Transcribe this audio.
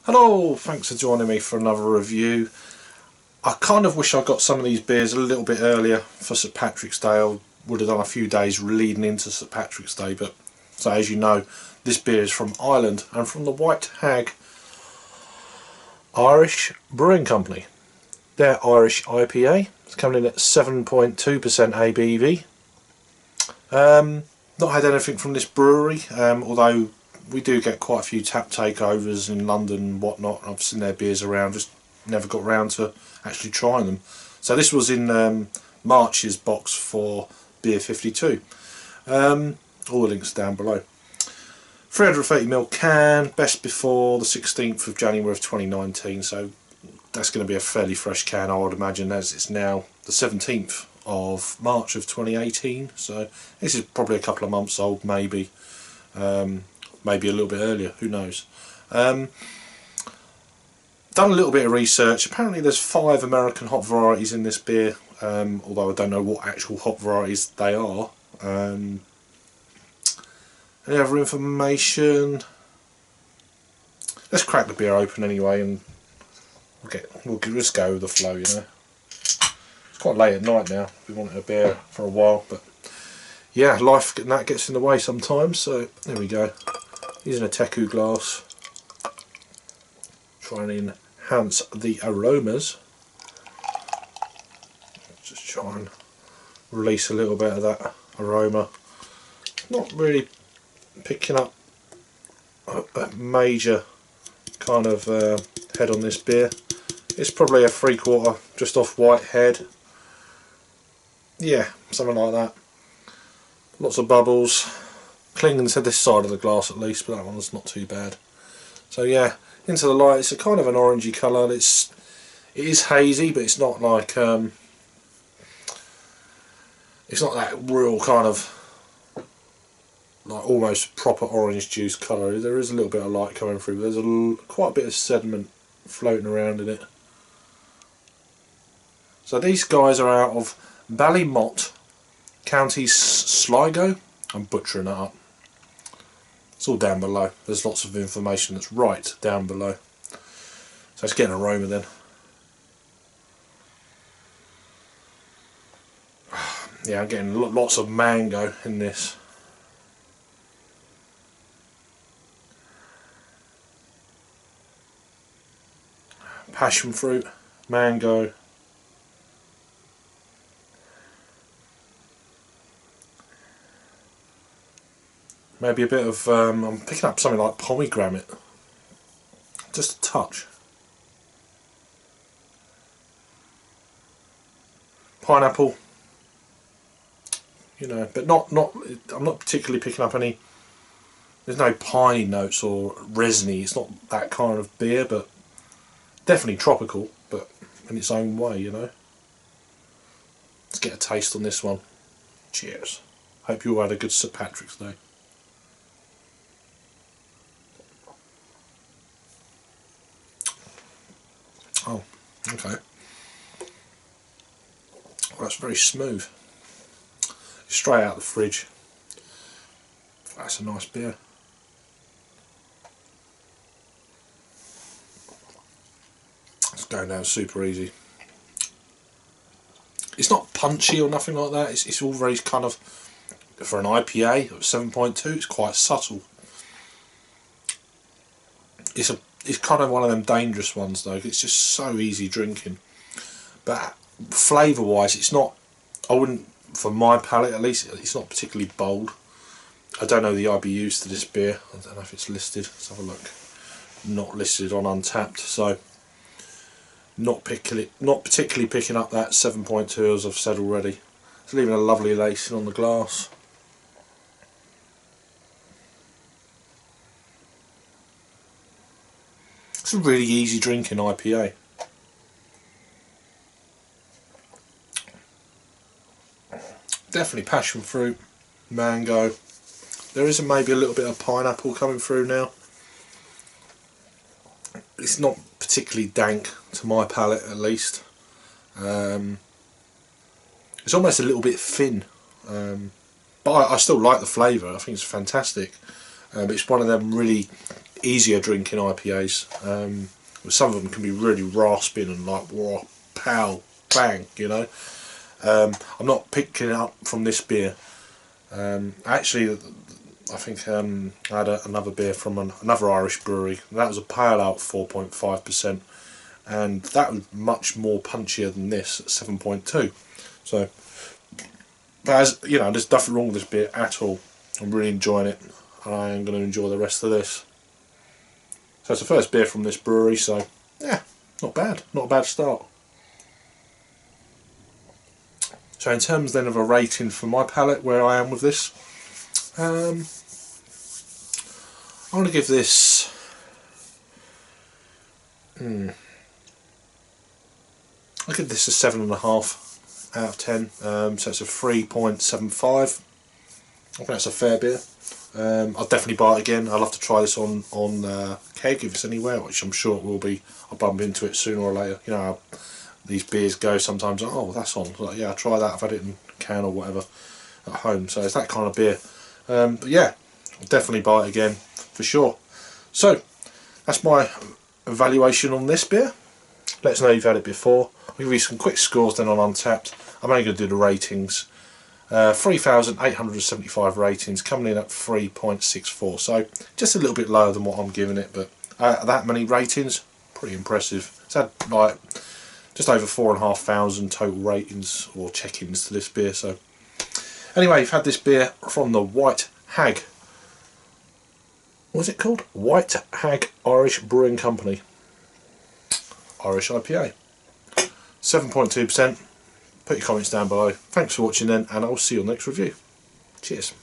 Hello, thanks for joining me for another review. I kind of wish I got some of these beers a little bit earlier for St Patrick's Day. I would have done a few days leading into St Patrick's Day, but so as you know, this beer is from Ireland and from the White Hag Irish Brewing Company. Their Irish IPA is coming in at 7.2% ABV. Not had anything from this brewery, although we do get quite a few tap takeovers in London and whatnot. I've seen their beers around, just never got round to actually trying them. So this was in March's box for Beer 52. All the links down below. 330ml can, best before the 16th of January of 2019, so that's going to be a fairly fresh can, I would imagine, as it's now the 17th of March of 2018, so this is probably a couple of months old, maybe maybe a little bit earlier, who knows. Done a little bit of research. Apparently there's 5 American hop varieties in this beer, although I don't know what actual hop varieties they are. Any other information? Let's crack the beer open anyway and we'll just go with the flow, you know. It's quite late at night now. We wanted a beer for a while, but yeah, life and that gets in the way sometimes, so there we go. Using a teku glass, trying to enhance the aromas. Just try and release a little bit of that aroma. Not really picking up a major kind of head on this beer. It's probably a 3/4 just off White Head. Yeah, something like that. Lots of bubbles. Clinging to this side of the glass at least, but that one's not too bad. So yeah, into the light. It's a kind of an orangey colour. It is hazy, but it's not like it's not that real kind of like almost proper orange juice colour. There is a little bit of light coming through, but there's quite a bit of sediment floating around in it. So these guys are out of Ballymote, Co.Sligo. I'm butchering that up. It's all down below. There's lots of information that's right down below. So let's get an aroma then. Yeah, I'm getting lots of mango in this. Passion fruit, mango. Maybe a bit of, I'm picking up something like pomegranate. Just a touch. Pineapple. You know, but I'm not particularly picking up any, there's no piney notes or resiny. It's not that kind of beer, but definitely tropical, but in its own way, you know. Let's get a taste on this one. Cheers. Hope you all had a good St Patrick's Day. Oh, okay. Well, that's very smooth. Straight out of the fridge. That's a nice beer. It's going down super easy. It's not punchy or nothing like that. It's all very kind of, for an IPA of 7.2, it's quite subtle. It's kind of one of them dangerous ones though. It's just so easy drinking. But flavour wise, it's not, I wouldn't, for my palate at least, it's not particularly bold. I don't know the IBUs to this beer. I don't know if it's listed. Let's have a look. Not listed on Untapped, so not particularly picking up that 7.2 as I've said already. It's leaving a lovely lacing on the glass. It's a really easy drinking IPA. Definitely passion fruit, mango. There is maybe a little bit of pineapple coming through now. It's not particularly dank to my palate at least. It's almost a little bit thin, but I still like the flavour. I think it's fantastic. But it's one of them really easier drinking IPAs. Some of them can be really rasping and like raw, pow, bang, you know. I'm not picking it up from this beer. Actually, I think I had another beer from another Irish brewery. That was a pale ale, 4.5%, and that was much more punchier than this at 7.2. So, but as you know, there's nothing wrong with this beer at all. I'm really enjoying it, and I am going to enjoy the rest of this. So it's the first beer from this brewery, so yeah, not bad. Not a bad start. So in terms then of a rating for my palate, where I am with this, I'm going to give this I give this a 7.5 out of 10. So it's a 3.75. I think that's a fair beer. I'll definitely buy it again. I'll have to try this on keg if it's anywhere, which I'm sure it will be. I'll bump into it sooner or later. You know how these beers go sometimes. Oh, that's on. Like, yeah, I'll try that. I've had it in a can or whatever at home. So it's that kind of beer. But yeah, I'll definitely buy it again for sure. So that's my evaluation on this beer. Let us know you've had it before. I'll give you some quick scores then on Untapped. I'm only going to do the ratings. 3,875 ratings, coming in at 3.64, so just a little bit lower than what I'm giving it, but that many ratings, pretty impressive. It's had like just over 4,500 total ratings or check-ins to this beer. So anyway, you've had this beer from the White Hag. What's it called? White Hag Irish Brewing Company. Irish IPA. 7.2%. Put your comments down below. Thanks for watching then, and I'll see you on the next review. Cheers.